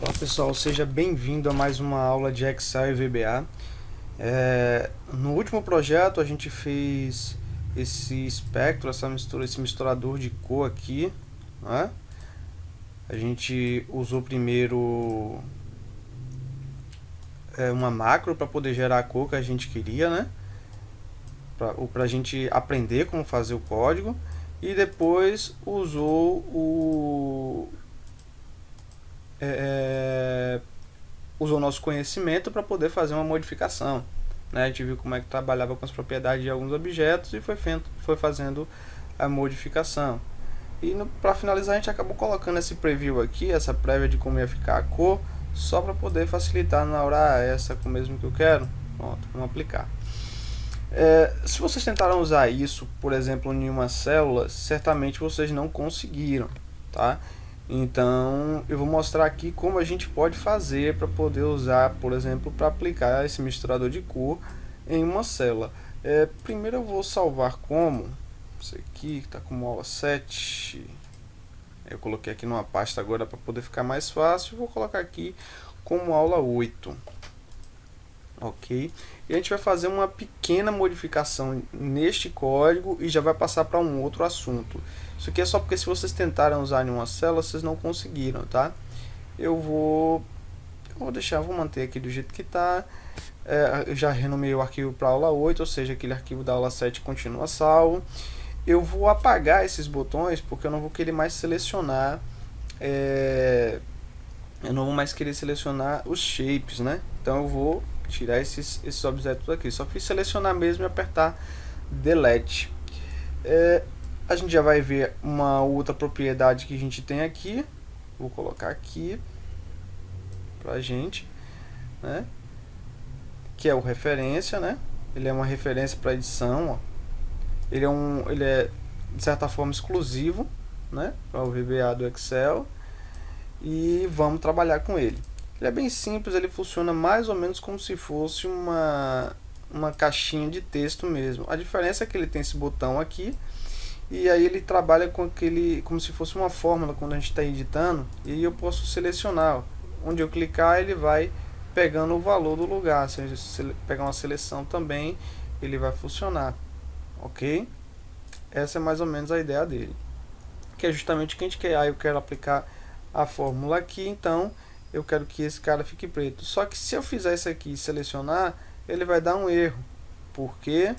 Olá pessoal, seja bem-vindo a mais uma aula de Excel e VBA. No último projeto a gente fez esse espectro, essa mistura, esse misturador de cor aqui, né? A gente usou primeiro uma macro para poder gerar a cor que a gente queria, né? Para a gente aprender como fazer o código, e depois usou nosso conhecimento para poder fazer uma modificação, né? A gente viu como é que trabalhava com as propriedades de alguns objetos e foi fazendo a modificação. E para finalizar, a gente acabou colocando esse preview aqui, essa prévia de como ia ficar a cor, só para poder facilitar na hora essa com o mesmo que eu quero. Pronto, vamos aplicar. Se vocês tentaram usar isso, por exemplo, em uma célula, certamente vocês não conseguiram, tá? Então eu vou mostrar aqui como a gente pode fazer para poder usar, por exemplo, para aplicar esse misturador de cor em uma célula. Primeiro eu vou salvar como, isso aqui está como aula 7, eu coloquei aqui numa pasta agora para poder ficar mais fácil, vou colocar aqui como aula 8. Ok? E a gente vai fazer uma pequena modificação neste código e já vai passar para um outro assunto. Isso aqui é só porque se vocês tentaram usar em uma célula, vocês não conseguiram, tá? Eu vou manter aqui do jeito que está. Eu já renomeei o arquivo para aula 8, ou seja, aquele arquivo da aula 7 continua salvo. Eu vou apagar esses botões porque eu não vou querer mais selecionar eu não vou mais querer selecionar os shapes, né? Então eu vou tirar esses objetos aqui. Só fiz selecionar mesmo e apertar Delete. A gente já vai ver uma outra propriedade que a gente tem aqui. Vou colocar aqui pra gente, né? Que é o referência, né? Ele é uma referência para edição, ó. Ele é de certa forma exclusivo, né? Para o VBA do Excel. E vamos trabalhar com ele. Ele é bem simples, ele funciona mais ou menos como se fosse uma caixinha de texto mesmo. A diferença é que ele tem esse botão aqui, e aí ele trabalha com aquele, como se fosse uma fórmula quando a gente está editando, e aí eu posso selecionar. Onde eu clicar, ele vai pegando o valor do lugar. Se eu pegar uma seleção também, ele vai funcionar. Ok? Essa é mais ou menos a ideia dele. Que é justamente o que a gente quer. Aí eu quero aplicar a fórmula aqui, então eu quero que esse cara fique preto. Só que se eu fizer isso aqui e selecionar, ele vai dar um erro. Por quê?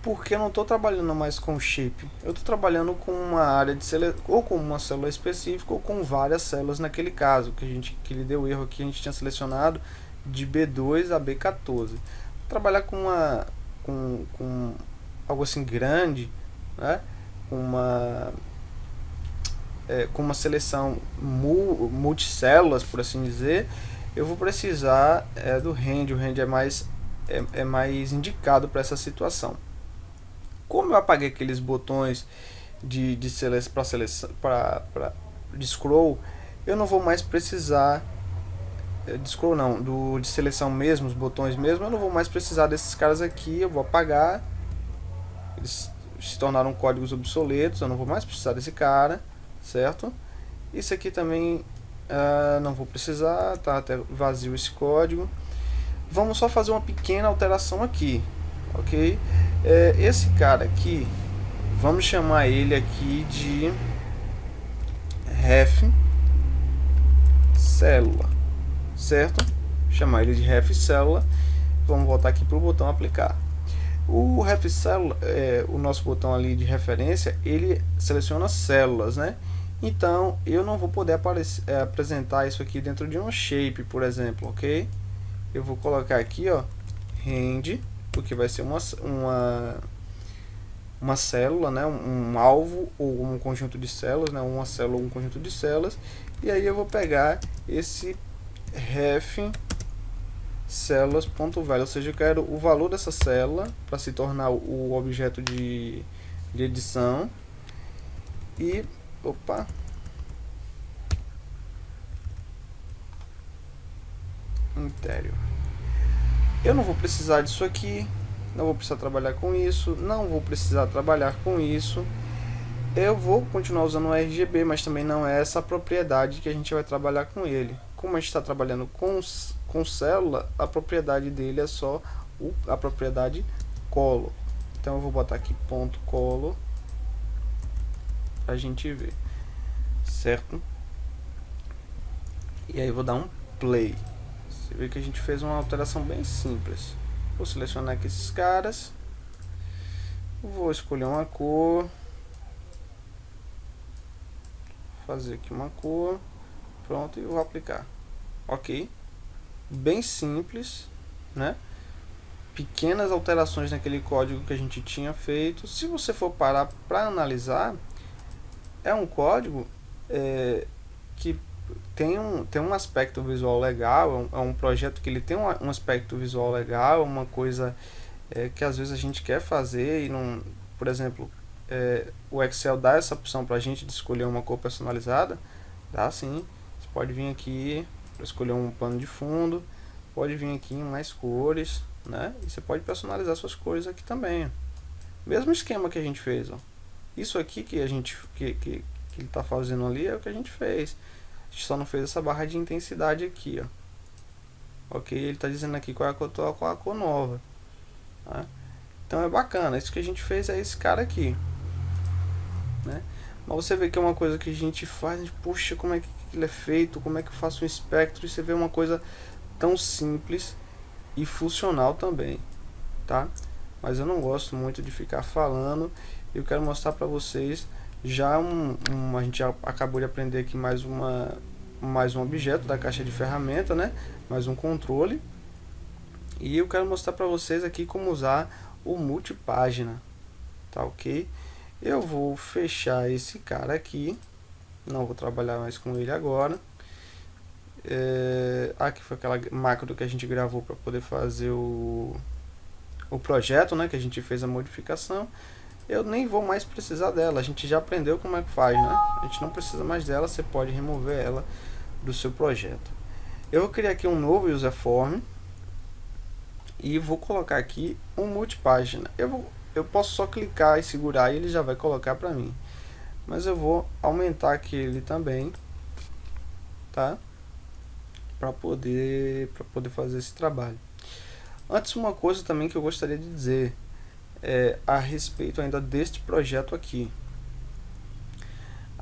Porque eu não estou trabalhando mais com shape. Eu estou trabalhando com uma área de ou com uma célula específica ou com várias células naquele caso que ele deu erro aqui. A gente tinha selecionado de B2 a B14. Trabalhar com algo assim grande, né? Com uma seleção multicélulas, por assim dizer, eu vou precisar do rend. O rend é mais indicado para essa situação. Como eu apaguei aqueles botões de scroll, eu não vou mais precisar de scroll não, de seleção mesmo, os botões mesmo, eu não vou mais precisar desses caras aqui. Eu vou apagar, eles se tornaram códigos obsoletos, eu não vou mais precisar desse cara, certo? Isso aqui também não vou precisar, tá até vazio esse código. Vamos só fazer uma pequena alteração aqui, ok? Esse cara aqui, vamos chamar ele aqui de ref célula, certo? Chamar ele de ref célula. Vamos voltar aqui para o botão aplicar. O ref célula, o nosso botão ali de referência, ele seleciona células, né? Então eu não vou poder apresentar isso aqui dentro de um shape, por exemplo, ok? Eu vou colocar aqui, ó, rend, porque vai ser uma célula, né? Um alvo ou um conjunto de células, né? Uma célula ou um conjunto de células. E aí eu vou pegar esse ref células.value, ou seja, eu quero o valor dessa célula para se tornar o objeto de edição. E opa, interior. Eu não vou precisar disso aqui, não vou precisar trabalhar com isso, não vou precisar trabalhar com isso. Eu vou continuar usando o RGB, mas também não é essa a propriedade que a gente vai trabalhar com ele. Como a gente está trabalhando com célula, a propriedade dele é só a propriedade color. Então eu vou botar aqui ponto color para a gente ver, certo? E aí eu vou dar um play. Você vê que a gente fez uma alteração bem simples. Vou selecionar aqui esses caras, vou escolher uma cor, fazer aqui uma cor, pronto, e vou aplicar. Ok, bem simples, né? Pequenas alterações naquele código que a gente tinha feito. Se você for parar para analisar, é um código que tem um aspecto visual legal, é um projeto que ele tem um aspecto visual legal, uma coisa que às vezes a gente quer fazer e não, por exemplo, o Excel dá essa opção para a gente de escolher uma cor personalizada, dá sim. Você pode vir aqui para escolher um pano de fundo, pode vir aqui em mais cores, né? E você pode personalizar suas cores aqui também. Mesmo esquema que a gente fez, ó. Isso aqui que a gente que ele está fazendo ali é o que a gente fez. A gente só não fez essa barra de intensidade aqui, ó. Ok, ele está dizendo aqui qual é a cor atual, qual é a cor nova, tá? Então é bacana. Isso que a gente fez é esse cara aqui, né? Mas você vê que é uma coisa que a gente faz, a gente, puxa, como é que ele é feito, como é que eu faço um espectro, e você vê uma coisa tão simples e funcional também, tá? Mas eu não gosto muito de ficar falando. Eu quero mostrar para vocês já a gente já acabou de aprender aqui mais um objeto da caixa de ferramenta, né? Mais um controle. E eu quero mostrar para vocês aqui como usar o multipágina, tá ok? Eu vou fechar esse cara aqui, não vou trabalhar mais com ele agora. Aqui foi aquela macro que a gente gravou para poder fazer o projeto, né, que a gente fez a modificação. Eu nem vou mais precisar dela, a gente já aprendeu como é que faz, né? A gente não precisa mais dela, você pode remover ela do seu projeto. Eu vou criar aqui um novo user form e vou colocar aqui um multipágina. Eu posso só clicar e segurar e ele já vai colocar para mim, mas eu vou aumentar aqui ele também, tá? Para poder fazer esse trabalho. Antes, uma coisa também que eu gostaria de dizer a respeito ainda deste projeto aqui.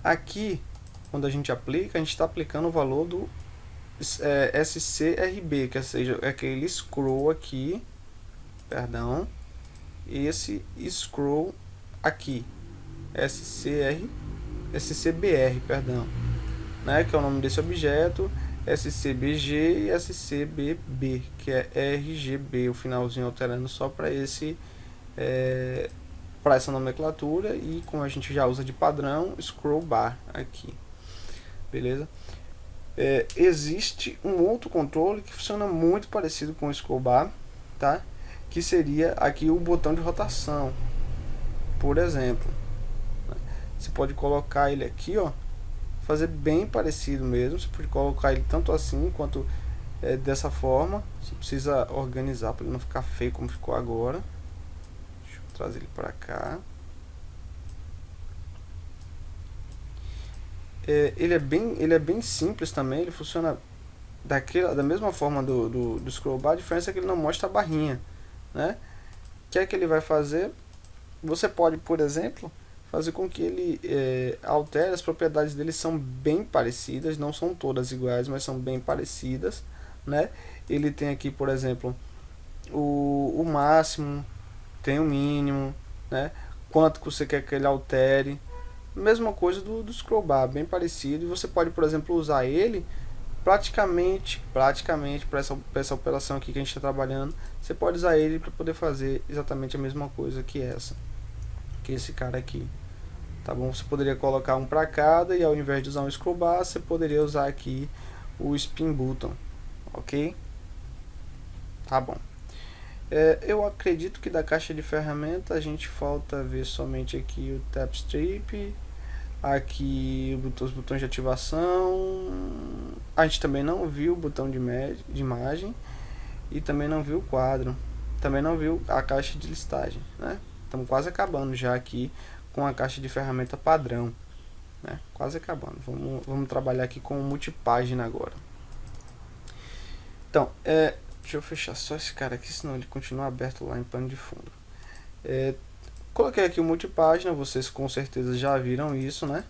Aqui, quando a gente aplica, a gente está aplicando o valor do SCRB, que seja aquele scroll aqui, perdão, esse scroll aqui, SCBR, perdão, né, que é o nome desse objeto, SCBG e SCBB, que é RGB, o finalzinho alterando só para para essa nomenclatura, e como a gente já usa de padrão, scroll bar aqui, beleza? Existe um outro controle que funciona muito parecido com o scroll bar, tá? Que seria aqui o botão de rotação, por exemplo. Você pode colocar ele aqui, ó, fazer bem parecido mesmo. Você pode colocar ele tanto assim quanto dessa forma. Você precisa organizar para ele não ficar feio como ficou agora. Deixa eu trazer ele para cá. Ele é bem simples também. Ele funciona da mesma forma do scroll bar. A diferença é que ele não mostra a barrinha, né? O que é que ele vai fazer? Você pode, por exemplo, fazer com que ele altere. As propriedades dele são bem parecidas, não são todas iguais, mas são bem parecidas, né? Ele tem aqui, por exemplo, o máximo, tem o mínimo, né? Quanto que você quer que ele altere. Mesma coisa do scroll bar, bem parecido. E você pode, por exemplo, usar ele praticamente para essa operação aqui que a gente está trabalhando. Você pode usar ele para poder fazer exatamente a mesma coisa que esse cara aqui, tá bom? Você poderia colocar um para cada, e ao invés de usar um scroll bar, você poderia usar aqui o spin button, ok? Tá bom. Eu acredito que da caixa de ferramenta a gente falta ver somente aqui o tap strip, aqui os botões de ativação. A gente também não viu o botão de imagem e também não viu o quadro, também não viu a caixa de listagem, né? Estamos quase acabando já aqui com a caixa de ferramenta padrão, né? Quase acabando. Vamos trabalhar aqui com multipágina agora. Então, deixa eu fechar só esse cara aqui, senão ele continua aberto lá em pano de fundo. Coloquei aqui o multipágina, vocês com certeza já viram isso, né?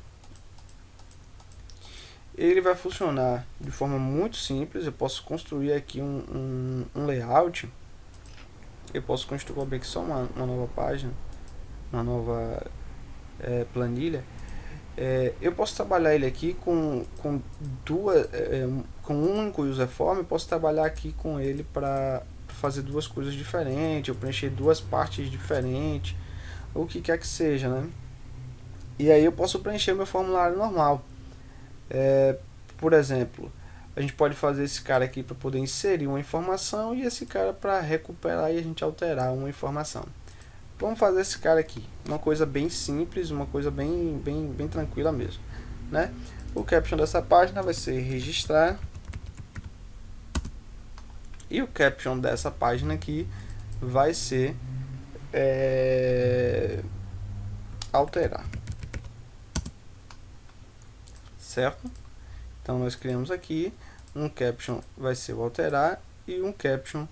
Ele vai funcionar de forma muito simples. Eu posso construir aqui um layout. Eu posso construir aqui só uma nova página, uma nova planilha. Eu posso trabalhar ele aqui com um único user form. Eu posso trabalhar aqui com ele para fazer duas coisas diferentes, eu preencher duas partes diferentes, ou o que quer que seja, né? E aí eu posso preencher meu formulário normal. Por exemplo, a gente pode fazer esse cara aqui para poder inserir uma informação e esse cara para recuperar e a gente alterar uma informação. Vamos fazer esse cara aqui, uma coisa bem simples, uma coisa bem tranquila mesmo, né? O caption dessa página vai ser registrar e o caption dessa página aqui vai ser alterar, certo? Então nós criamos aqui um caption vai ser o alterar e um caption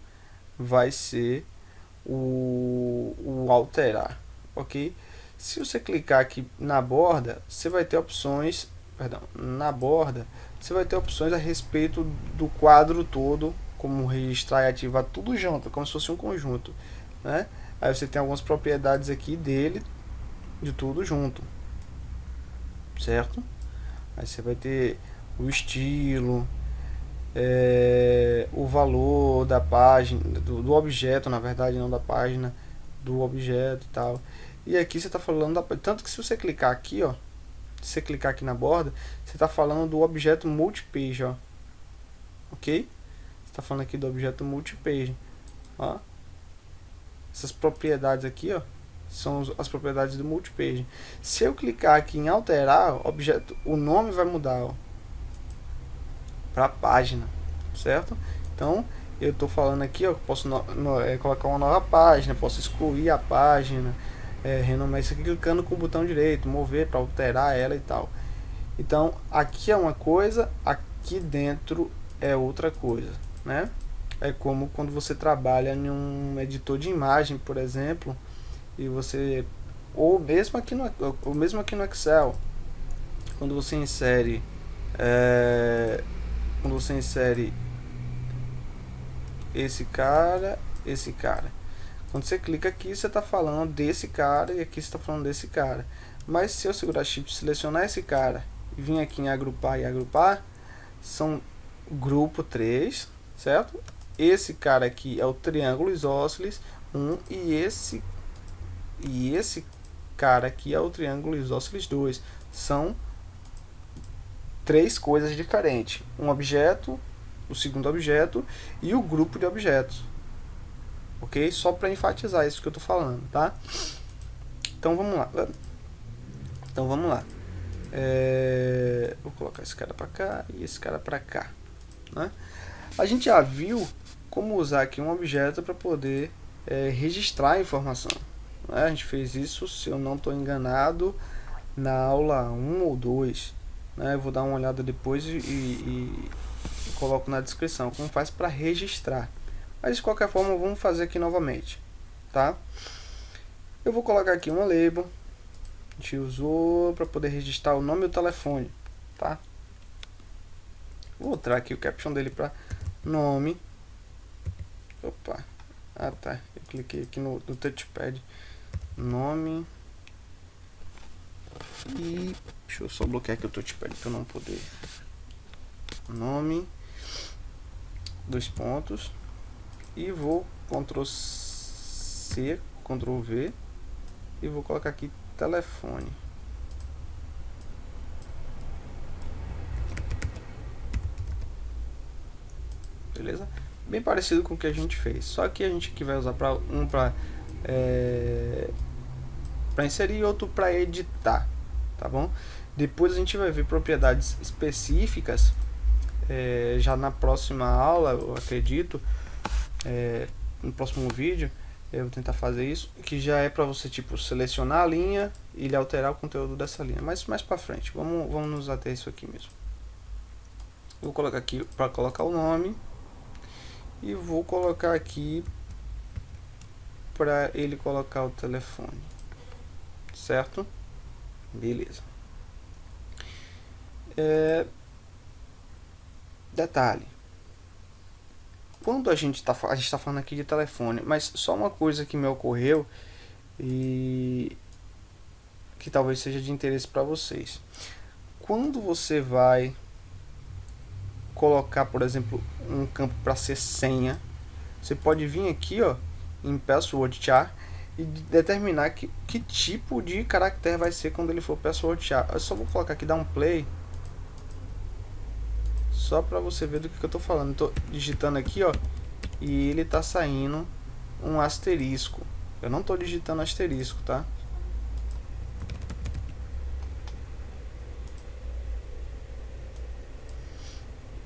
vai ser o alterar, ok? Se você clicar aqui na borda, você vai ter opções, na borda você vai ter opções a respeito do quadro todo, como registrar e ativar tudo junto, como se fosse um conjunto, né? Aí você tem algumas propriedades aqui dele, de tudo junto, certo? Aí você vai ter o estilo, o valor da página, do objeto, na verdade, não da página, do objeto e tal. E aqui você está falando tanto que se você clicar aqui, ó, se você clicar aqui na borda, você está falando do objeto multipage, ó, ok? Você está falando aqui do objeto multipage, ó. Essas propriedades aqui, ó, são as propriedades do multipage. Se eu clicar aqui em alterar objeto, o nome vai mudar, ó, para página, certo? Então eu estou falando aqui, ó, posso colocar uma nova página, posso excluir a página, renomear isso aqui clicando com o botão direito, mover para alterar ela e tal. Então aqui é uma coisa, aqui dentro é outra coisa, né? É como quando você trabalha em um editor de imagem, por exemplo, e você, ou mesmo aqui no Excel, quando você insere esse cara, quando você clica aqui, você está falando desse cara e aqui você está falando desse cara. Mas se eu segurar Shift, selecionar esse cara e vir aqui em agrupar e agrupar, são grupo 3, certo? Esse cara aqui é o triângulo isósceles 1 e esse cara aqui é o triângulo isósceles 2. São três coisas diferentes: um objeto, o segundo objeto e o grupo de objetos, ok? Só para enfatizar isso que eu estou falando, tá? Então vamos lá. Vou colocar esse cara para cá e esse cara para cá, né? A gente já viu como usar aqui um objeto para poder registrar a informação, né? A gente fez isso, se eu não estou enganado, na aula 1 ou 2, né? Eu vou dar uma olhada depois e coloco na descrição como faz para registrar. Mas de qualquer forma vamos fazer aqui novamente, tá? Eu vou colocar aqui uma label, a gente usou para poder registrar o nome e o telefone, tá? Vou botar aqui o caption dele para nome. Opa, tá, eu cliquei aqui no touchpad, nome, e deixa eu só bloquear aqui o touchpad para eu não poder. Nome, 2 pontos, e vou Ctrl C, Ctrl V e vou colocar aqui telefone. Beleza? Bem parecido com o que a gente fez, só que a gente aqui vai usar para inserir e outro para editar, tá bom? Depois a gente vai ver propriedades específicas já na próxima aula, eu acredito, no próximo vídeo, Eu vou tentar fazer isso, que já é para você tipo selecionar a linha e ele alterar o conteúdo dessa linha. Mas mais para frente, vamos nos ater isso aqui mesmo. Vou colocar aqui para colocar o nome e vou colocar aqui para ele colocar o telefone, certo? Beleza. Detalhe, quando a gente tá falando aqui de telefone, mas só uma coisa que me ocorreu e que talvez seja de interesse para vocês. Quando você vai colocar, por exemplo, um campo para ser senha, você pode vir aqui, ó, em password char e determinar que tipo de caractere vai ser quando ele for password char. Eu só vou colocar aqui, dar um play, só para você ver do que eu tô falando. Tô digitando aqui, ó, e ele tá saindo um asterisco. Eu não tô digitando asterisco, tá?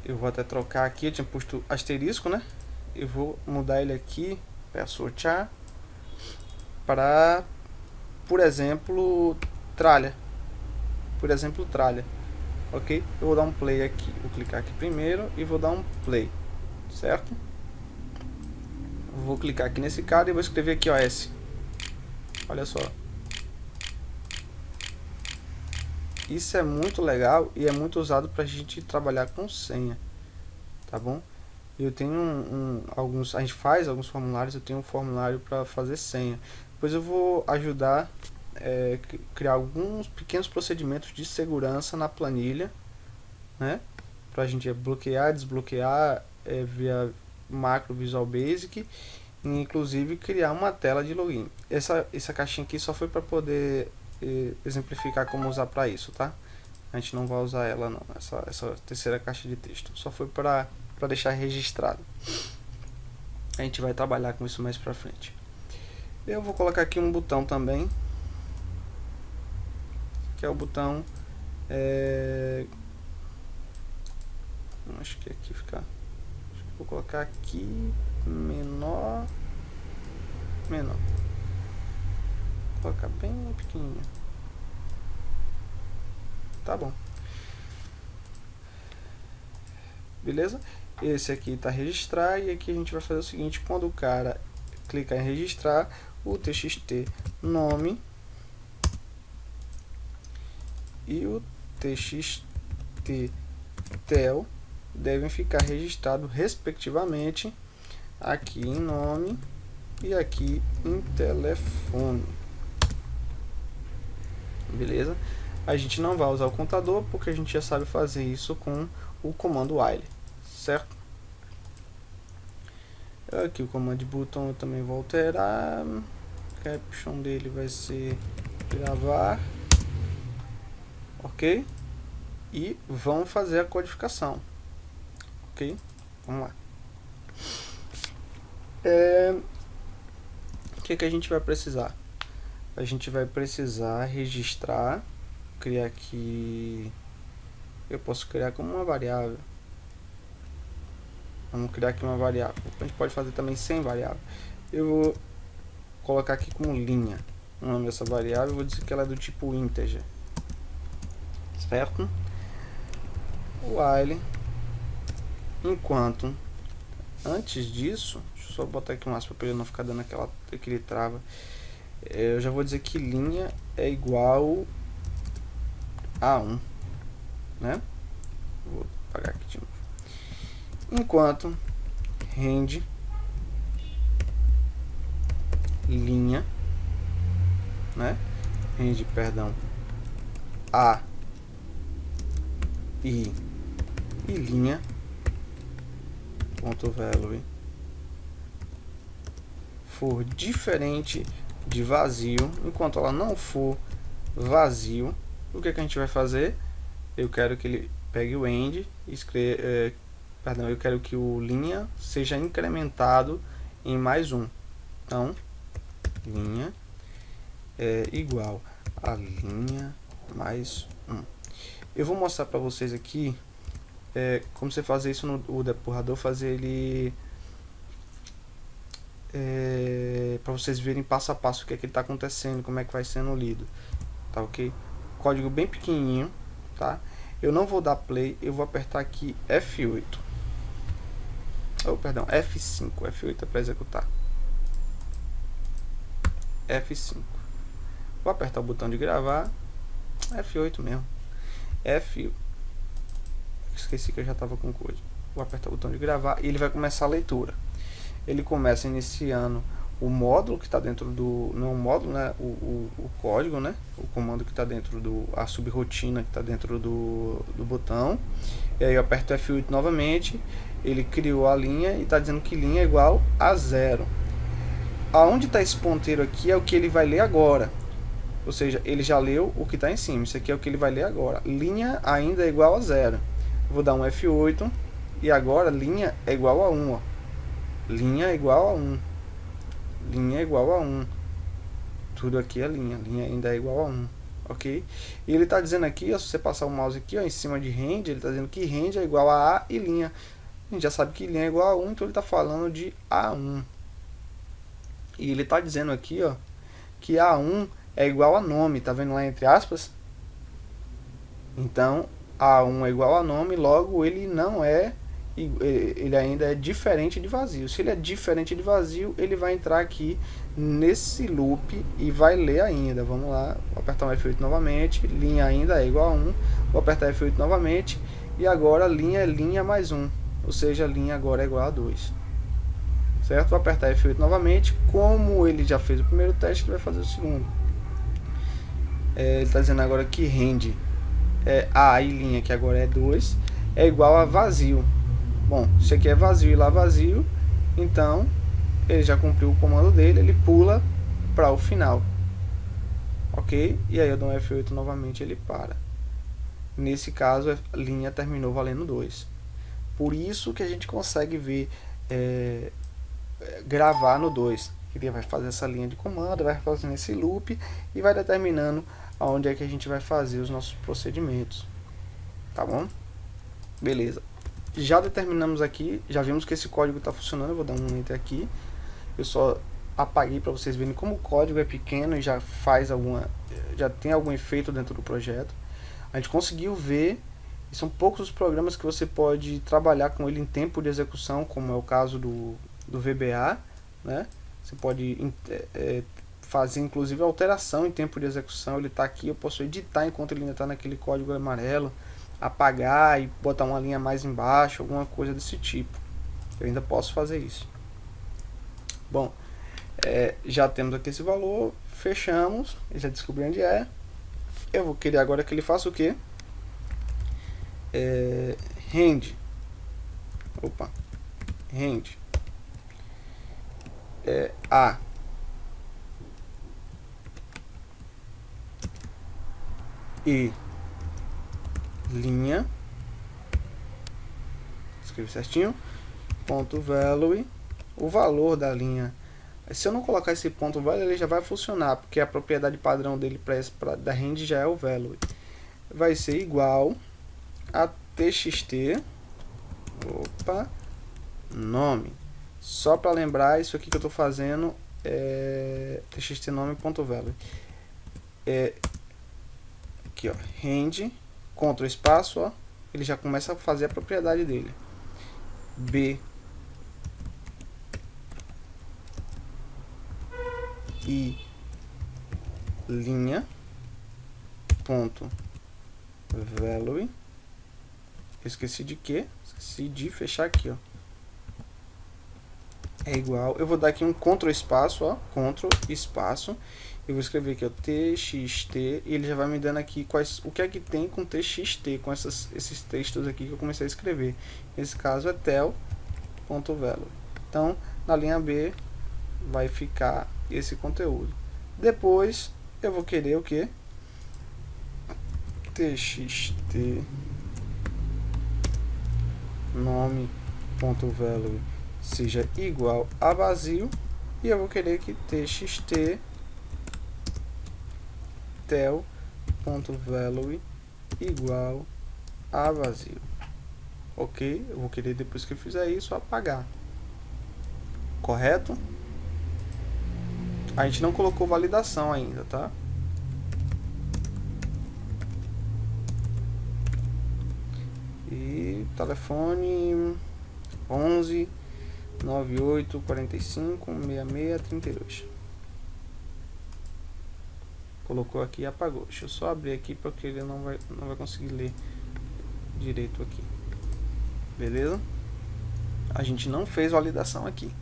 Eu vou até trocar aqui, eu tinha posto asterisco, né? Eu vou mudar ele aqui, password char, para, por exemplo, tralha. Por exemplo, tralha. Ok? Eu vou dar um play aqui. Vou clicar aqui primeiro e vou dar um play. Certo? Vou clicar aqui nesse cara e vou escrever aqui, ó, S. Olha só. Isso é muito legal e é muito usado para a gente trabalhar com senha. Tá bom? Eu tenho alguns, a gente faz alguns formulários, eu tenho um formulário para fazer senha. Depois eu vou ajudar criar alguns pequenos procedimentos de segurança na planilha, né? Para a gente bloquear, desbloquear via macro Visual Basic e inclusive criar uma tela de login. Essa caixinha aqui só foi para poder exemplificar como usar para isso, tá? A gente não vai usar ela não, essa terceira caixa de texto. Só foi para deixar registrado. A gente vai trabalhar com isso mais pra frente. Eu vou colocar aqui um botão também, que é o botão acho que aqui fica, vou colocar aqui menor, vou colocar bem pequenininho. Tá bom. Beleza? Esse aqui está registrar e aqui a gente vai fazer o seguinte: quando o cara clicar em registrar, o txt nome e o txt tel devem ficar registrados respectivamente aqui em nome e aqui em telefone. Beleza? A gente não vai usar o contador porque a gente já sabe fazer isso com o comando while, certo? Aqui o command button eu também vou alterar. Caption dele vai ser gravar, ok? E vamos fazer a codificação, ok? Vamos lá. O que a gente vai precisar? A gente vai precisar registrar, criar aqui, eu posso criar como uma variável. Vamos criar aqui uma variável. A gente pode fazer também sem variável. Eu vou colocar aqui como linha o nome dessa variável. Eu vou dizer que ela é do tipo integer, certo? While, enquanto, antes disso, deixa eu só botar aqui um aspas para ele não ficar dando aquele trava. Eu já vou dizer que linha é igual a 1, né? Vou apagar aqui de novo. Enquanto rende linha, né? Rende, perdão, a e linha ponto value for diferente de vazio, enquanto ela não for vazio, o que a gente vai fazer? Eu quero que ele pegue o end e escreva, eu quero que o linha seja incrementado em mais um. Então, linha é igual a linha mais 1. Eu vou mostrar para vocês aqui como você fazer isso no depurador, fazer ele para vocês verem passo a passo o que é que está acontecendo, como é que vai sendo lido, tá ok? Código bem pequenininho, tá? Eu não vou dar play, eu vou apertar aqui F8. Oh, perdão, F5. F8 é para executar. F5. Vou apertar o botão de gravar. F8 mesmo. Esqueci que eu já estava com coisa. Vou apertar o botão de gravar e ele vai começar a leitura. Ele começa iniciando o módulo que está dentro do... Não é um módulo, né? O código, né? O comando que está dentro do... A subrotina que está dentro do botão. E aí eu aperto F8 novamente. Ele criou a linha e está dizendo que linha é igual a 0. Aonde está esse ponteiro aqui é o que ele vai ler agora. Ou seja, ele já leu o que está em cima. Isso aqui é o que ele vai ler agora. Linha ainda é igual a 0. Vou dar um F8 e agora linha é igual a 1. Ó. Linha é igual a 1. Linha é igual a 1. Tudo aqui é linha. Linha ainda é igual a 1. Ok? E ele está dizendo aqui, ó, se você passar o mouse aqui ó, em cima de range, ele está dizendo que range é igual a A e linha. A gente já sabe que linha é igual a 1, então ele está falando de A1. E ele está dizendo aqui ó, que A1 é igual a nome. Tá vendo lá entre aspas? Então, A1 é igual a nome, logo ele não é... Ele ainda é diferente de vazio. Se ele é diferente de vazio, ele vai entrar aqui nesse loop e vai ler ainda. Vamos lá, vou apertar um F8 novamente. Linha ainda é igual a 1. Vou apertar F8 novamente. E agora linha é linha mais 1. Ou seja, linha agora é igual a 2. Certo? Vou apertar F8 novamente. Como ele já fez o primeiro teste, ele vai fazer o segundo. Ele está dizendo agora que range A e linha, que agora é 2, é igual a vazio. Bom, isso aqui é vazio e lá vazio, então ele já cumpriu o comando dele, ele pula para o final. Ok? E aí eu dou um F8 novamente, ele para. Nesse caso, a linha terminou valendo 2. Por isso que a gente consegue ver, gravar no 2. Ele vai fazer essa linha de comando, vai fazendo esse loop e vai determinando aonde é que a gente vai fazer os nossos procedimentos. Tá bom? Beleza. Já determinamos aqui, já vimos que esse código está funcionando. Eu vou dar um enter aqui. Eu só apaguei para vocês verem como o código é pequeno e já tem algum efeito dentro do projeto. A gente conseguiu ver, e são poucos os programas que você pode trabalhar com ele em tempo de execução, como é o caso do VBA, né? Você pode fazer inclusive alteração em tempo de execução. Ele está aqui, eu posso editar enquanto ele ainda está naquele código amarelo, apagar e botar uma linha mais embaixo, alguma coisa desse tipo. Eu ainda posso fazer isso. Bom, já temos aqui esse valor, fechamos, já descobri onde é. Eu vou querer agora que ele faça o que? Range A e linha, escrevi certinho, ponto value, o valor da linha. Se eu não colocar esse ponto value, ele já vai funcionar, porque a propriedade padrão dele da range já é o value. Vai ser igual a txt, nome. Só para lembrar, isso aqui que eu estou fazendo é txt nome.value. Aqui, ó, range, Ctrl espaço, ó, ele já começa a fazer a propriedade dele. B e linha ponto value. Esqueci de quê? Esqueci de fechar aqui, ó. É igual, eu vou dar aqui um Ctrl espaço, ó, Ctrl espaço. Eu vou escrever aqui, ó, txt, e ele já vai me dando aqui o que é que tem com txt, com esses textos aqui que eu comecei a escrever. Nesse caso é tel.value. Então, na linha B vai ficar esse conteúdo. Depois eu vou querer o que? Txt nome.value seja igual a vazio, e eu vou querer que txt tel.value igual a vazio. Ok? Eu vou querer, depois que eu fizer isso, apagar. Correto? A gente não colocou validação ainda, tá? E telefone 11 98 45 66 32. Colocou aqui e apagou. Deixa eu só abrir aqui porque ele não vai conseguir ler direito aqui. Beleza? A gente não fez validação aqui,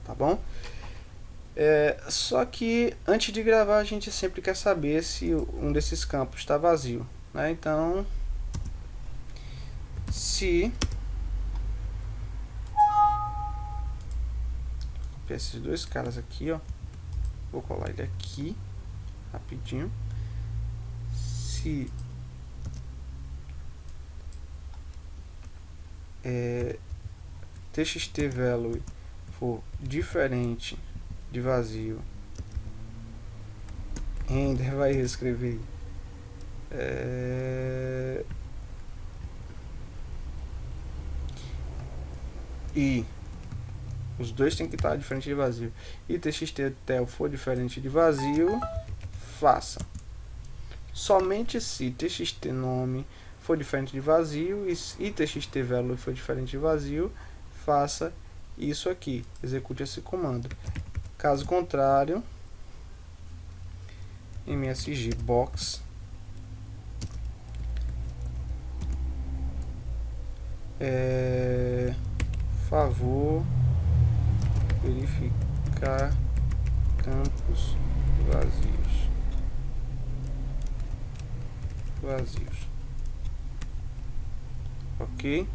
tá bom? Só que antes de gravar a gente sempre quer saber se um desses campos está vazio, né? Então, se copiar esses dois caras aqui, ó, vou colar ele aqui rapidinho. Se txt value for diferente de vazio, render vai reescrever e os dois tem que estar diferente de vazio, e txt_tel for diferente de vazio, faça. Somente se txt_nome for diferente de vazio e txt_value for diferente de vazio, faça isso aqui, execute esse comando. Caso contrário, msg box favor verificar campos vazios. Ok?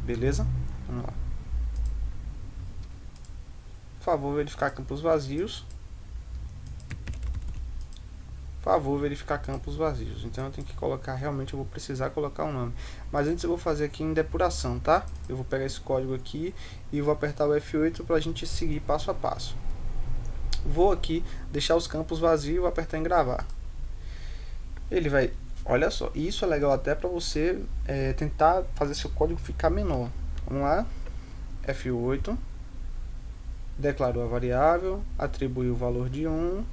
Beleza? Vamos lá. Por favor, verificar campos vazios. Favor verificar campos vazios. Então eu tenho que colocar, realmente eu vou precisar colocar um nome. Mas antes eu vou fazer aqui em depuração, tá? Eu vou pegar esse código aqui e vou apertar o F8 para a gente seguir passo a passo. Vou aqui deixar os campos vazios e vou apertar em gravar. Ele vai, olha só, isso é legal até para você tentar fazer seu código ficar menor. Vamos lá, F8, declarou a variável, atribuiu o valor de 1,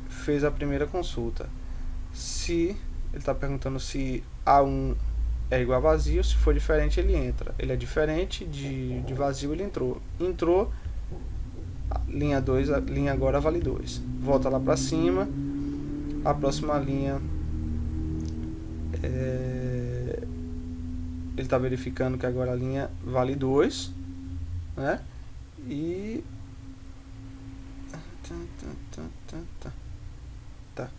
fez a primeira consulta. Se ele está perguntando se A1 é igual a vazio, se for diferente ele entra. Ele é diferente de vazio, ele entrou, linha 2, a linha agora vale 2. Volta lá para cima, a próxima linha ele está verificando que agora a linha vale 2, né? E tá.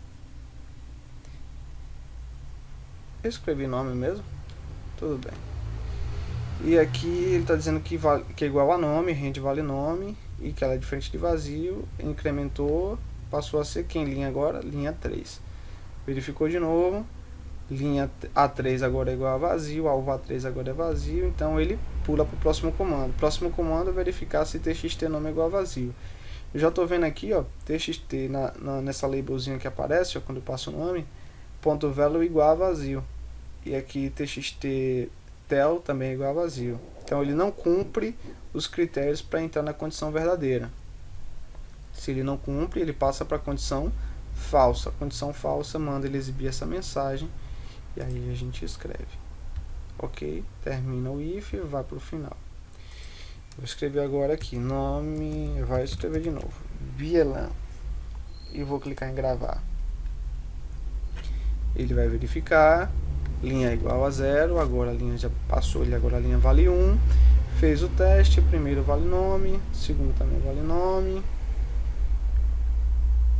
Eu escrevi nome mesmo, tudo bem. E aqui ele está dizendo que é igual a nome, rende vale nome, e que ela é diferente de vazio, incrementou, passou a ser quem linha agora? Linha 3. Verificou de novo, linha A3 agora é igual a vazio, alvo A3 agora é vazio, então ele pula para o próximo comando. O próximo comando é verificar se txt_nome é igual a vazio. Eu já estou vendo aqui, ó, txt nessa labelzinha que aparece, ó, quando eu passo o nome, ponto value igual a vazio. E aqui txt_tel também é igual a vazio. Então ele não cumpre os critérios para entrar na condição verdadeira. Se ele não cumpre, ele passa para a condição falsa. A condição falsa manda ele exibir essa mensagem e aí a gente escreve. Ok? Termina o if e vai para o final. Vou escrever agora aqui, nome, vai escrever de novo, Bielan, e vou clicar em gravar. Ele vai verificar, linha igual a 0, agora a linha já passou, agora a linha vale 1, fez o teste, primeiro vale nome, segundo também vale nome,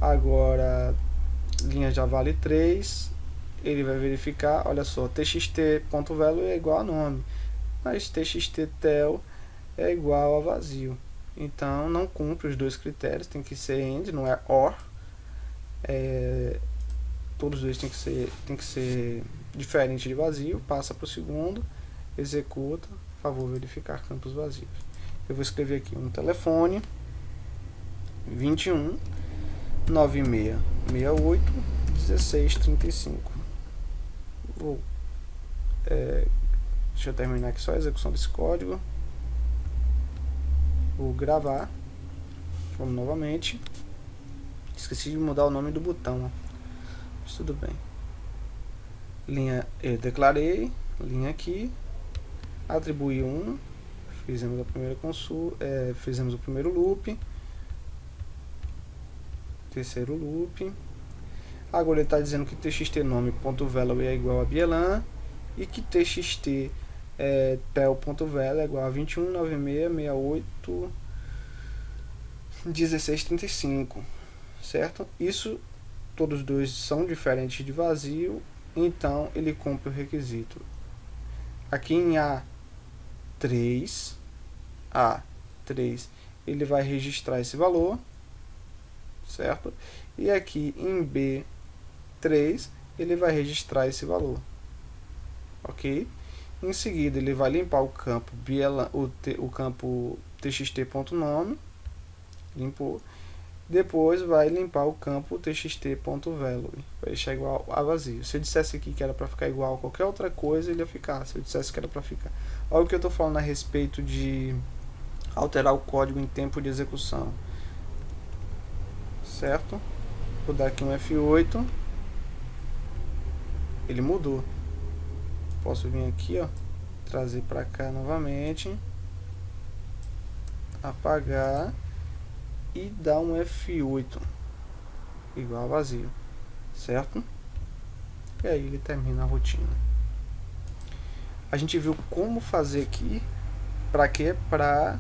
agora a linha já vale 3, ele vai verificar, olha só, txt.value é igual a nome, mas txt_tel é igual a vazio. Então não cumpre os dois critérios, tem que ser AND, não é OR. Todos os dois tem que ser diferente de vazio. Passa para o segundo, executa, favor verificar campos vazios. Eu vou escrever aqui um telefone 21 96 68 16 35. Deixa eu terminar aqui só a execução desse código. Vou gravar. Vamos novamente. Esqueci de mudar o nome do botão, ó. Mas tudo bem. Linha eu declarei, linha aqui, atribuí 1, fizemos a primeira consulta, fizemos o primeiro loop, terceiro loop. Agora ele está dizendo que txt nome.value é igual a Bielan e que txt tel.value é igual a 2196681635, certo? Isso, todos dois são diferentes de vazio, então ele cumpre o requisito. Aqui em A3 ele vai registrar esse valor, certo? E aqui em B3 ele vai registrar esse valor, ok? Em seguida ele vai limpar o campo o campo txt.nome, limpou. Depois vai limpar o campo txt.value, vai deixar igual a vazio. Se eu dissesse aqui que era para ficar igual a qualquer outra coisa, ele ia ficar. Se eu dissesse que era para ficar. Olha o que eu estou falando a respeito de alterar o código em tempo de execução, certo? Vou dar aqui um F8, ele mudou. Posso vir aqui, ó, trazer para cá novamente, apagar e dar um F8 igual a vazio, certo? E aí ele termina a rotina. A gente viu como fazer aqui, para quê? Para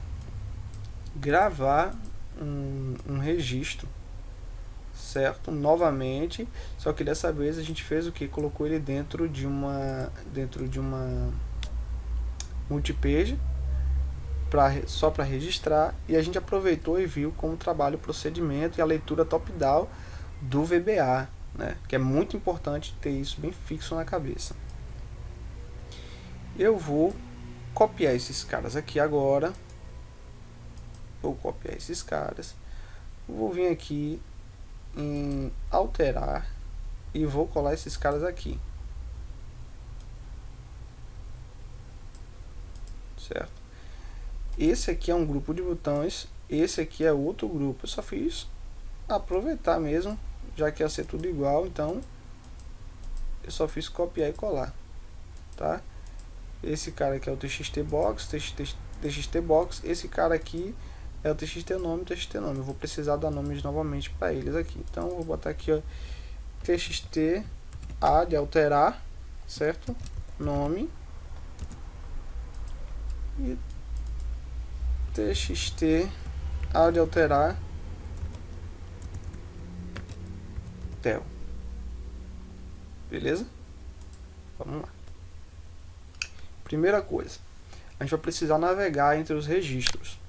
gravar um registro, certo? Novamente, só que dessa vez a gente fez o que? Colocou ele dentro de uma multipage, só para registrar, e a gente aproveitou e viu como trabalha o procedimento e a leitura top-down do VBA, né? Que é muito importante ter isso bem fixo na cabeça. Eu vou copiar esses caras aqui agora, vou vir aqui em alterar e vou colar esses caras aqui, certo? Esse aqui é um grupo de botões, esse aqui é outro grupo. Eu só fiz aproveitar mesmo, já que ia ser tudo igual, então eu só fiz copiar e colar, tá? Esse cara aqui é o txtbox, txtbox, esse cara aqui é o txtnome. Eu vou precisar dar nomes novamente para eles aqui, então eu vou botar aqui, ó, txt a de alterar, certo? Nome e txt a de alterar tel. Beleza? Vamos lá. Primeira coisa, a gente vai precisar navegar entre os registros.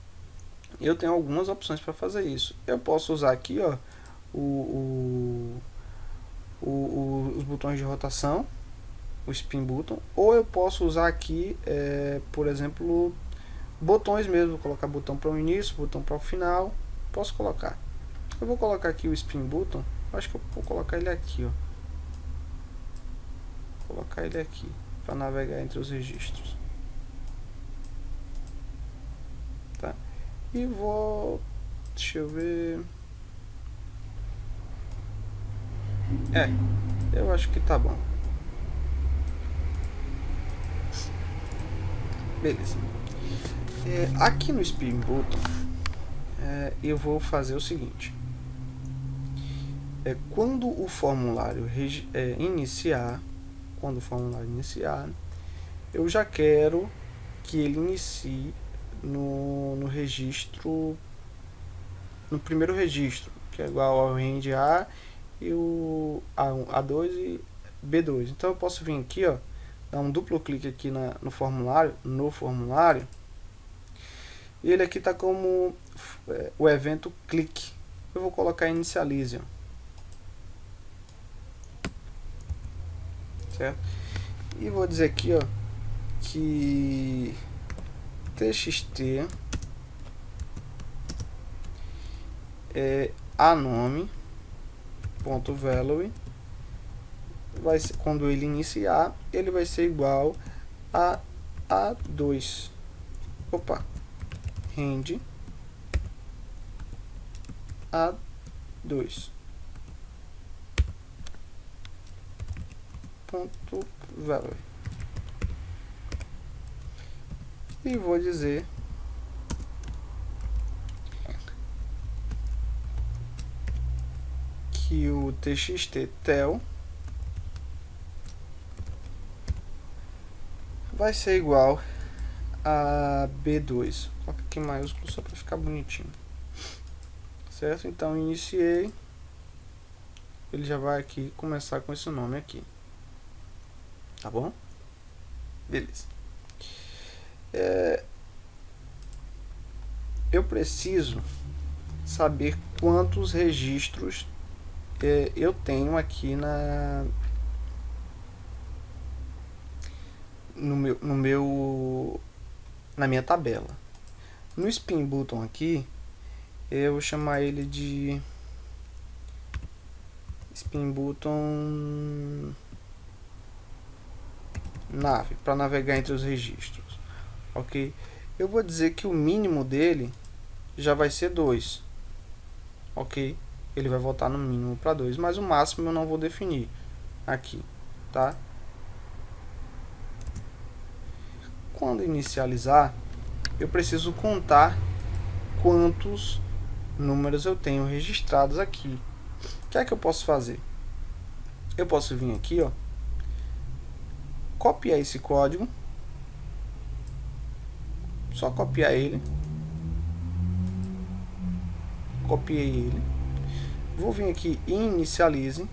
Eu tenho algumas opções para fazer isso. Eu posso usar aqui, ó, os botões de rotação, o spin button, ou eu posso usar aqui, por exemplo, botões mesmo. Vou colocar botão para o início, botão para o final. Posso colocar. Eu vou colocar aqui o spin button. Acho que eu vou colocar ele aqui, ó. Vou colocar ele aqui para navegar entre os registros, tá? E vou, deixa eu ver, eu acho que tá bom. Beleza. Aqui no spin button, eu vou fazer o seguinte: quando o formulário iniciar, eu já quero que ele inicie no registro, no primeiro registro, que é igual ao range A e o A2 e B2. Então eu posso vir aqui, ó, dar um duplo clique aqui no formulário, e ele aqui está como o evento click. Eu vou colocar inicialize, ó, certo? E vou dizer aqui, ó, que txt a nome.value vai ser, quando ele iniciar, ele vai ser igual a A2. Opa, range A2 ponto value, e vou dizer que o txt tel vai ser igual a B2. Coloca aqui em maiúsculo só para ficar bonitinho. Certo? Então, iniciei. Ele já vai aqui começar com esse nome aqui. Tá bom? Beleza. Eu preciso saber quantos registros eu tenho aqui na minha tabela. No spin button aqui, eu vou chamar ele de spin button nav, para navegar entre os registros. Ok? Eu vou dizer que o mínimo dele já vai ser 2. Ok? Ele vai voltar no mínimo para 2, mas o máximo eu não vou definir aqui, tá? Quando inicializar, eu preciso contar quantos números eu tenho registrados aqui. O que é que eu posso fazer? Eu posso vir aqui, ó, copiar esse código, só copiar ele, copiei ele, vou vir aqui e inicialize.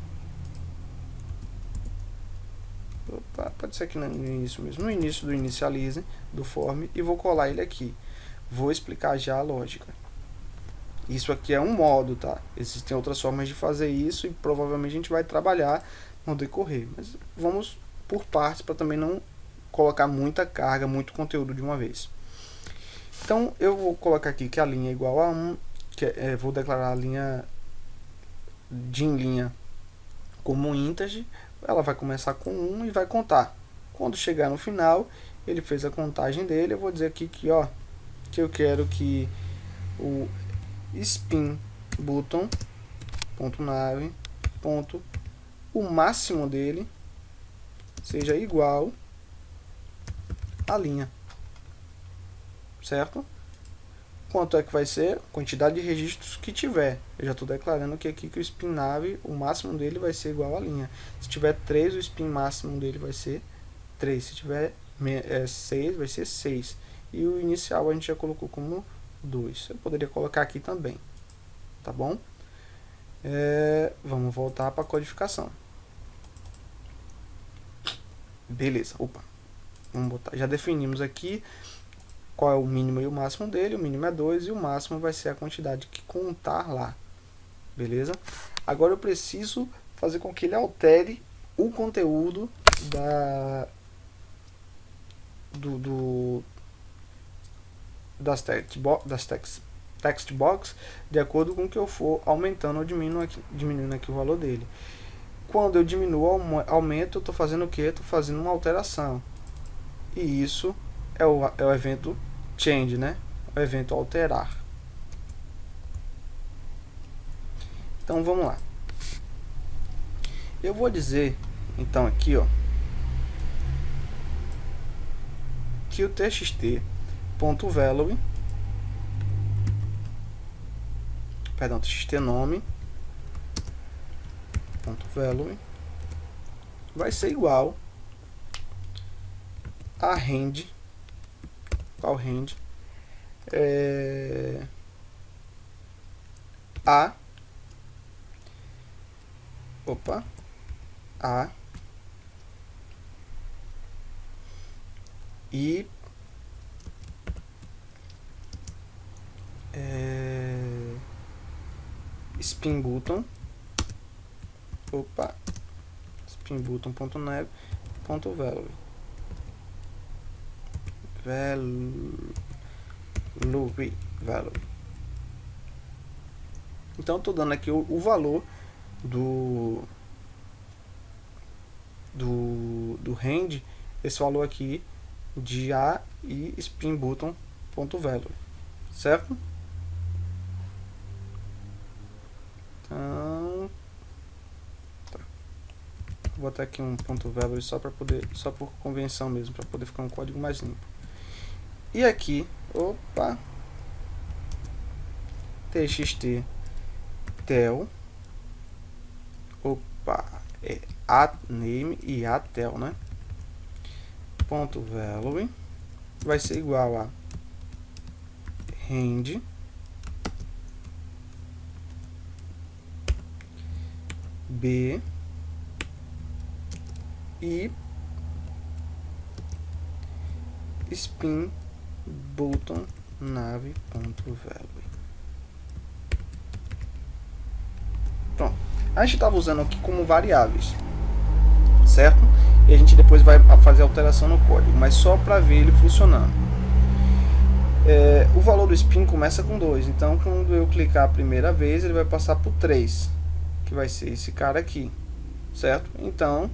Opa, pode ser aqui no início mesmo, no início do inicialize do form, e vou colar ele aqui. Vou explicar já a lógica. Isso aqui é um modo, tá? Existem outras formas de fazer isso e provavelmente a gente vai trabalhar no decorrer, mas vamos por partes para também não colocar muita carga, muito conteúdo de uma vez. Então eu vou colocar aqui que a linha é igual a 1, vou declarar a linha de linha como um integer. Ela vai começar com 1 e vai contar. Quando chegar no final, ele fez a contagem dele. Eu vou dizer aqui que, ó, que eu quero que o spin button ponto nave ponto o máximo dele seja igual à linha, certo? Quanto é que vai ser? Quantidade de registros que tiver. Eu já estou declarando que aqui que o spin nave, o máximo dele vai ser igual à linha. Se tiver 3, o spin máximo dele vai ser 3. Se tiver 6, vai ser 6. E o inicial a gente já colocou como 2. Eu poderia colocar aqui também. Tá bom? Vamos voltar para a codificação. Beleza. Opa. Vamos botar. Já definimos aqui qual é o mínimo e o máximo dele. O mínimo é 2 e o máximo vai ser a quantidade que contar lá. Beleza? Agora eu preciso fazer com que ele altere o conteúdo das text box de acordo com o que eu for aumentando ou diminuindo aqui o valor dele. Quando eu diminuo ou aumento, eu estou fazendo o que? Estou fazendo uma alteração. E isso é o evento change, né? O evento alterar. Então vamos lá. Eu vou dizer então aqui, ó, que o txt.value, perdão, txt_nome .value vai ser igual a range, qual range? A e spin button spin button.nav.value value. Então estou dando aqui o valor do range, esse valor aqui de A e spin button.value, certo? botar aqui um ponto .value só para poder, só por convenção mesmo, para poder ficar um código mais limpo. E aqui, opa, txt tel, opa, é name e tel, né? Ponto .value vai ser igual a rend b e spin button nave.value. Pronto. A gente estava usando aqui como variáveis, certo? E a gente depois vai fazer alteração no código, mas só para ver ele funcionando. O valor do spin começa com 2, então quando eu clicar a primeira vez ele vai passar por 3, que vai ser esse cara aqui, certo? Então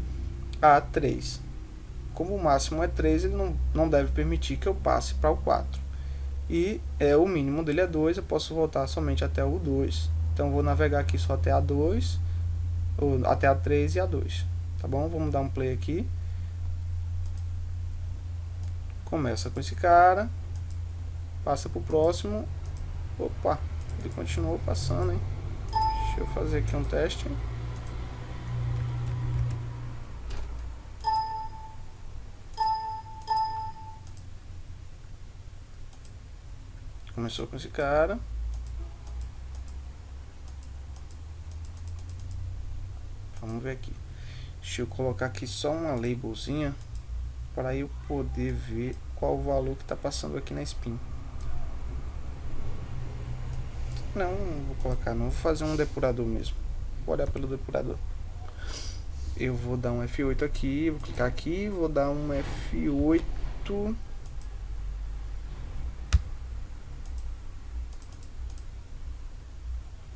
A3, como o máximo é 3, ele não deve permitir que eu passe para o 4, e o mínimo dele é 2, eu posso voltar somente até o 2, então vou navegar aqui só até A2, ou até A3 e A2, tá bom? Vamos dar um play aqui, começa com esse cara, passa para o próximo, opa, ele continuou passando, hein? Deixa eu fazer aqui um teste. Começou com esse cara. Vamos ver aqui. Deixa eu colocar aqui só uma labelzinha para eu poder ver qual o valor que está passando aqui na spin. Não vou colocar não, vou fazer um depurador mesmo. Vou olhar pelo depurador. Eu vou dar um F8 aqui, vou clicar aqui, vou dar um F8.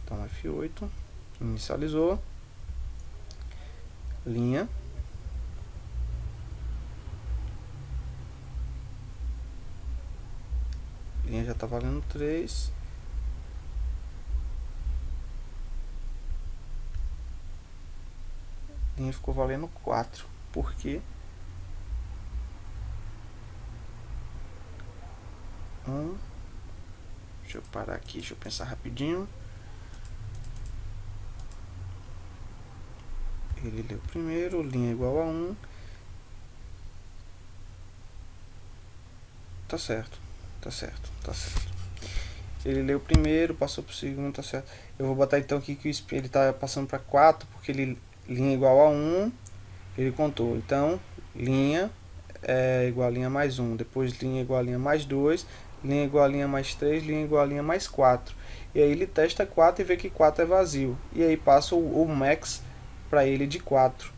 Então F8, inicializou, linha, já está valendo 3, linha ficou valendo 4, por quê? Deixa eu parar aqui, deixa eu pensar rapidinho. Ele leu primeiro, linha igual a 1. Tá certo, tá certo, tá certo. Ele leu primeiro, passou pro segundo, tá certo. Eu vou botar então aqui que ele tá passando para 4, porque ele linha igual a 1, ele contou. Então, linha é igual a linha mais 1, depois linha igual a linha mais 2, linha igual a linha mais 3, linha igual a linha mais 4. E aí ele testa 4 e vê que 4 é vazio. E aí passa o max para ele de 4.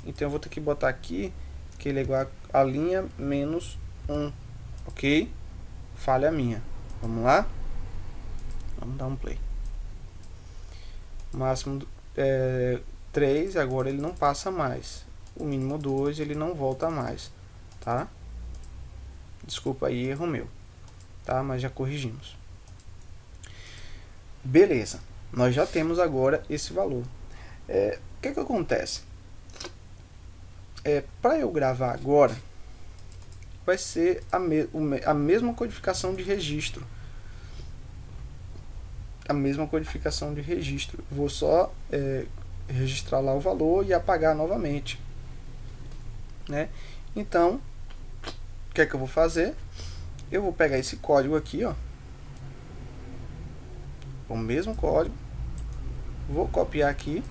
Então eu vou ter que botar aqui que ele é igual a linha menos 1, ok? Falha minha. Vamos lá? Vamos dar um play. Máximo 3, agora ele não passa mais. O mínimo 2, ele não volta mais, tá? Desculpa aí, erro meu, tá? Mas já corrigimos. Beleza, nós já temos agora esse valor. O que acontece? Para eu gravar agora, vai ser a mesma codificação de registro. A mesma codificação de registro. Vou só registrar lá o valor e apagar novamente, né? Então, o que é que eu vou fazer? Eu vou pegar esse código aqui, ó, o mesmo código, vou copiar aqui,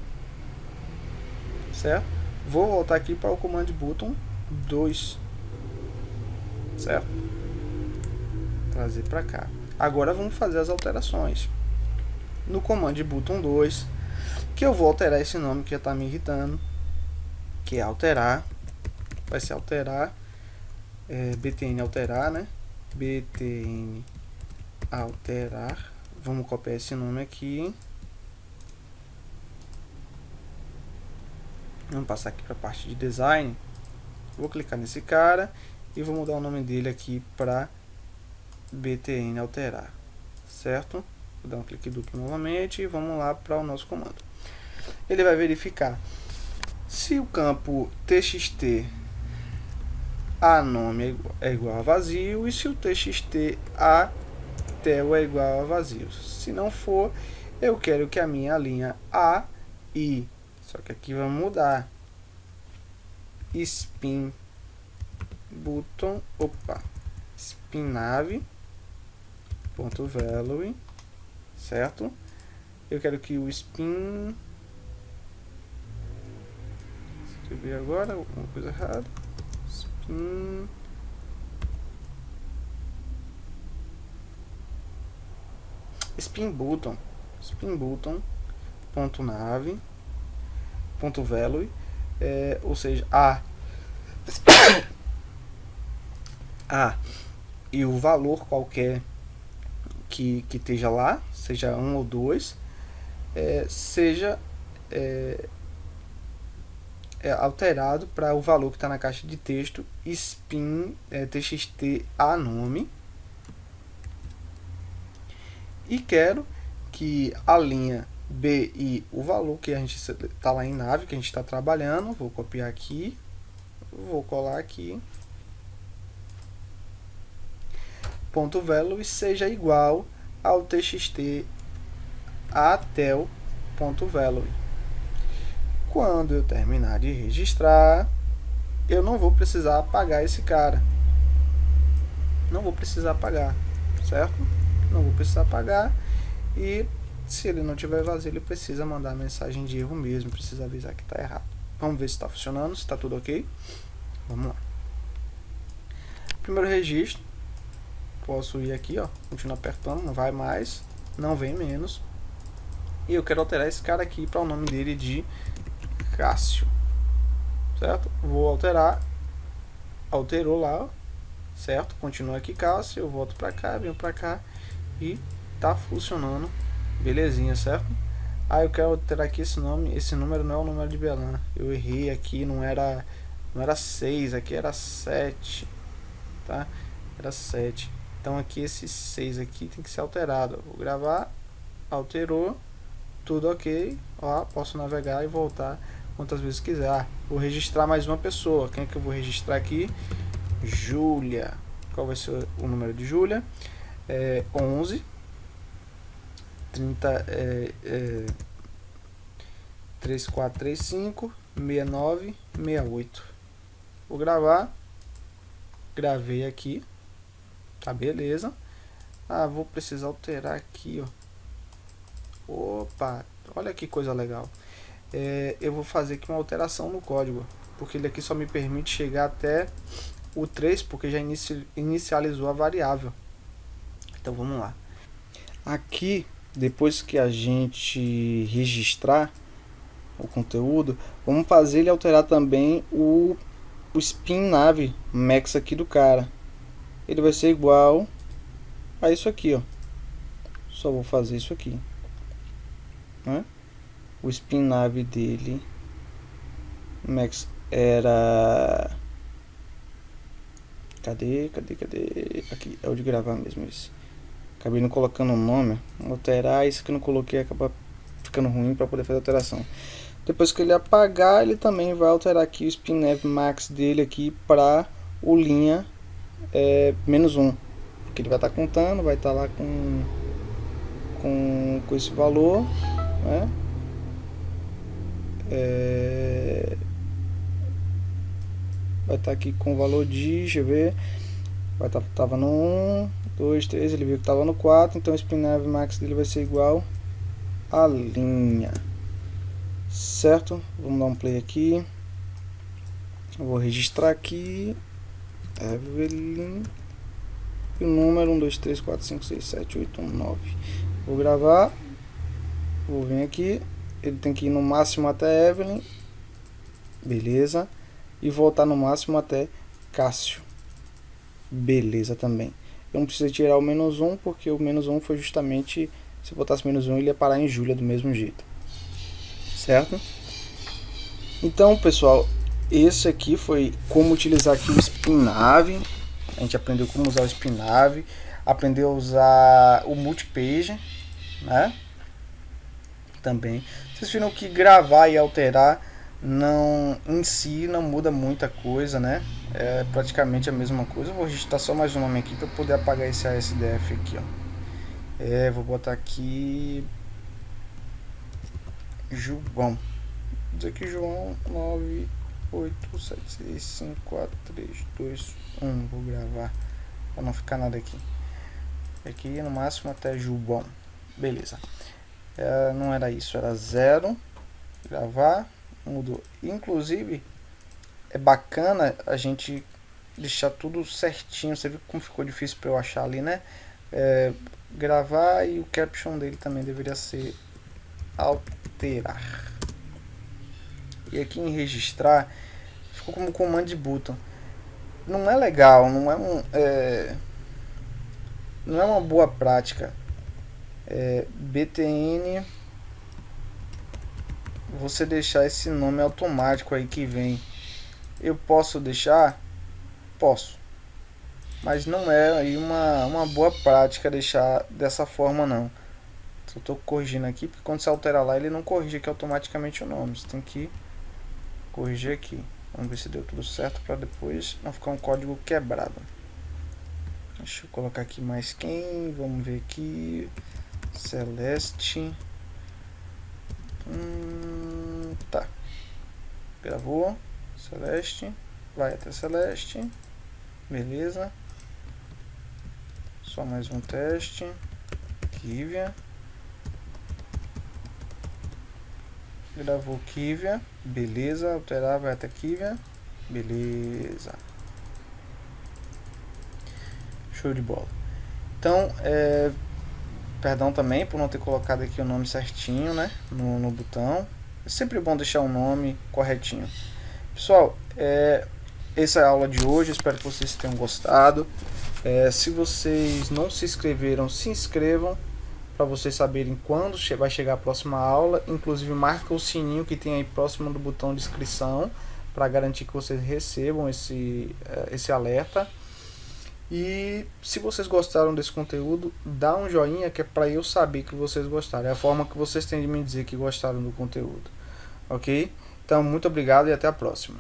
certo? Vou voltar aqui para o command button 2, certo? Trazer para cá. Agora vamos fazer as alterações. No command button 2, que eu vou alterar esse nome que já está me irritando, que é alterar, vai ser alterar, btn alterar, né? Btn alterar, vamos copiar esse nome aqui, vamos passar aqui para a parte de design, vou clicar nesse cara e vou mudar o nome dele aqui para btn alterar, certo? Vou dar um clique duplo novamente e vamos lá para o nosso comando. Ele vai verificar Se o campo txt a nome é igual a vazio, e se o txt a tel é igual a vazio. Se não for, eu quero que a minha linha a e, só que aqui vamos mudar, spin button, spin nave ponto value, certo? Eu quero que o spin, escrevi agora alguma coisa errada, spin button ponto nave ponto value, ou seja, a e o valor qualquer que esteja lá, seja 1 ou 2, seja alterado para o valor que está na caixa de texto spin txt a nome. E quero que a linha B e o valor que a gente está lá em nave, que a gente está trabalhando, vou copiar aqui, vou colar aqui, ponto value seja igual ao txt a tel ponto value. Quando eu terminar de registrar, eu não vou precisar apagar esse cara. Não vou precisar apagar, certo? Não vou precisar apagar. E se ele não tiver vazio, ele precisa mandar mensagem de erro mesmo, precisa avisar que está errado. Vamos ver se está funcionando, se está tudo ok. Vamos lá. Primeiro registro, posso ir aqui, ó, continuar apertando, não vai mais, não vem menos. E eu quero alterar esse cara aqui para o nome dele de Cássio, certo? Vou alterar, alterou lá, certo? Continua aqui Cássio, eu volto para cá, venho para cá e tá funcionando, belezinha, certo? Eu quero alterar aqui esse nome, esse número não é o número de Belan, eu errei aqui, não era 6, aqui era 7, tá? Era 7, então aqui esse 6 aqui tem que ser alterado. Vou gravar, alterou, tudo ok, ó, posso navegar e voltar quantas vezes quiser. Vou registrar mais uma pessoa, quem é que eu vou registrar aqui? Júlia. Qual vai ser o número de Júlia? 11 30 3435 69 68. Vou gravar, gravei aqui, tá, beleza. Vou precisar alterar aqui, ó. Opa, olha que coisa legal. Eu vou fazer aqui uma alteração no código, porque ele aqui só me permite chegar até o 3, porque já inicializou a variável. Então vamos lá. Aqui, depois que a gente registrar o conteúdo, vamos fazer ele alterar também o spin nave max aqui do cara. Ele vai ser igual a isso aqui, ó. Só vou fazer isso aqui, né? O spin nave dele max era, cadê? Aqui é o de gravar mesmo esse. Acabei não colocando o nome, vou alterar isso que eu não coloquei, acaba ficando ruim para poder fazer a alteração. Depois que ele apagar, ele também vai alterar aqui o spin nave max dele aqui para o linha -1, porque ele vai estar contando, vai estar lá com esse valor, né? Vai estar aqui com o valor de, deixa eu ver, vai estar, tava no 1, 2, 3, ele viu que estava no 4, então o spin nave max dele vai ser igual a linha, certo? Vamos dar um play aqui, eu vou registrar aqui Evelyn e o número 1, 2, 3, 4, 5, 6, 7, 8, 1, 9. Vou gravar, vou vir aqui, ele tem que ir no máximo até Evelyn, beleza, e voltar no máximo até Cássio, beleza também. Eu não preciso tirar o -1, porque o -1 foi justamente, se eu botasse -1 ele ia parar em Júlia do mesmo jeito, certo? Então pessoal, esse aqui foi como utilizar aqui o spinnav. A gente aprendeu como usar o spinnav, aprendeu a usar o multipage, né? Também vocês viram que gravar e alterar não, em si não muda muita coisa, né? É praticamente a mesma coisa. Eu vou registrar só mais um nome aqui para poder apagar esse ASDF aqui, ó. Vou botar aqui João. Vou dizer aqui João 987654321. Vou gravar para não ficar nada aqui. Aqui no máximo até João. Beleza. Não era isso, era 0. Gravar. Mudou. Inclusive é bacana a gente deixar tudo certinho. Você viu como ficou difícil para eu achar ali, né? Gravar, e o caption dele também deveria ser alterar. E aqui em registrar ficou como command button. Não é legal, não é uma boa prática. BTN, você deixar esse nome automático aí que vem. Eu posso deixar? Posso. Mas não é aí uma boa prática deixar dessa forma, não. Eu estou corrigindo aqui, porque quando você altera lá, ele não corrige aqui automaticamente o nome. Você tem que corrigir aqui. Vamos ver se deu tudo certo, para depois não ficar um código quebrado. Deixa eu colocar aqui mais quem. Vamos ver aqui. Celeste. Tá. Gravou. Celeste. Vai até Celeste. Beleza. Só mais um teste. Kivia. Gravou Kivia. Beleza. Alterar, vai até Kivia. Beleza. Show de bola. Então, perdão também por não ter colocado aqui o nome certinho, né, no botão. É sempre bom deixar o nome corretinho. Pessoal, essa é a aula de hoje. Espero que vocês tenham gostado. Se vocês não se inscreveram, se inscrevam para vocês saberem quando vai chegar a próxima aula. Inclusive marca o sininho que tem aí próximo do botão de inscrição, para garantir que vocês recebam esse alerta. E se vocês gostaram desse conteúdo, dá um joinha, que é para eu saber que vocês gostaram. É a forma que vocês têm de me dizer que gostaram do conteúdo. Ok? Então, muito obrigado e até a próxima.